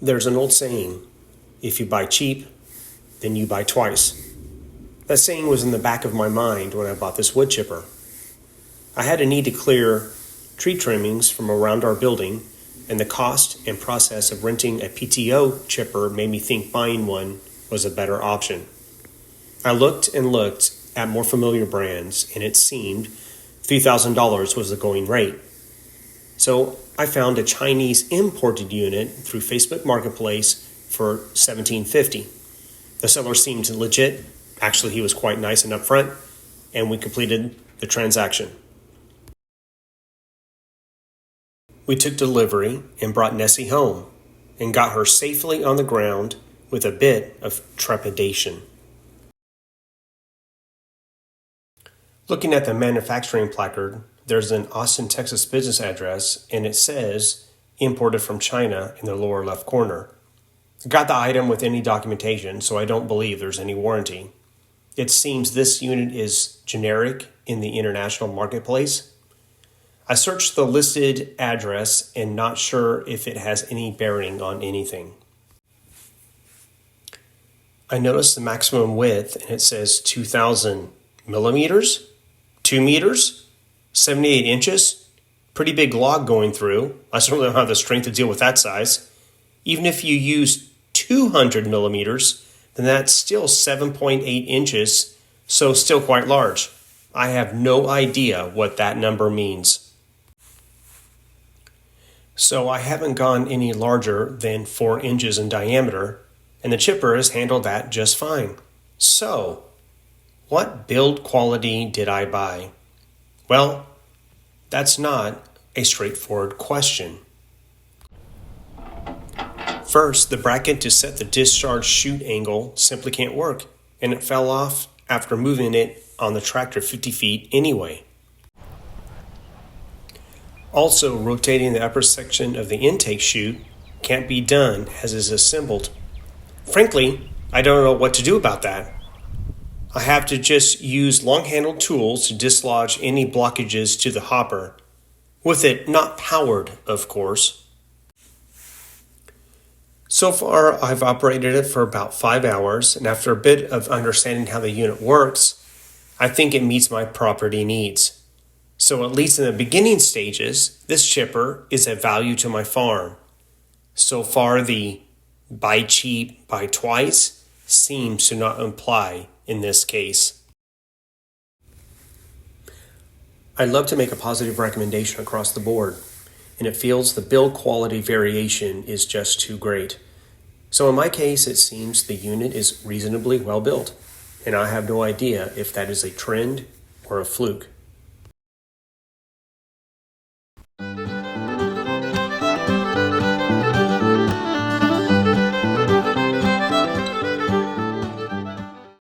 There's an old saying, if you buy cheap, then you buy twice. That saying was in the back of my mind when I bought this wood chipper. I had a need to clear tree trimmings from around our building, and the cost and process of renting a PTO chipper made me think buying one was a better option. I looked and looked at more familiar brands, and it seemed $3,000 was the going rate. So I found a Chinese imported unit through Facebook Marketplace for $1,750. The seller seemed legit. Actually, he was quite nice and upfront, and we completed the transaction. We took delivery and brought Nessie home and got her safely on the ground with a bit of trepidation. Looking at the manufacturing placard, there's an Austin, Texas business address, and it says imported from China in the lower left corner. I got the item with any documentation, so I don't believe there's any warranty. It seems this unit is generic in the international marketplace. I searched the listed address and not sure if it has any bearing on anything. I noticed the maximum width, and it says 2,000 millimeters, 2 meters, 78 inches. Pretty big log going through. I certainly don't have the strength to deal with that size. Even if you use 200 millimeters, then that's still 7.8 inches, so still quite large. I have no idea what that number means. So I haven't gone any larger than 4 inches in diameter, and the chipper has handled that just fine. So, what build quality did I buy? Well, that's not a straightforward question. First, the bracket to set the discharge chute angle simply can't work, and it fell off after moving it on the tractor 50 feet anyway. Also, rotating the upper section of the intake chute can't be done as is assembled. Frankly, I don't know what to do about that. I have to just use long-handled tools to dislodge any blockages to the hopper, with it not powered, of course. So far, I've operated it for about 5 hours, and after a bit of understanding how the unit works, I think it meets my property needs. So at least in the beginning stages, this chipper is of value to my farm. So far, the buy cheap, buy twice seems to not apply in this case. I'd love to make a positive recommendation across the board, and it feels the build quality variation is just too great. So in my case, it seems the unit is reasonably well built, and I have no idea if that is a trend or a fluke.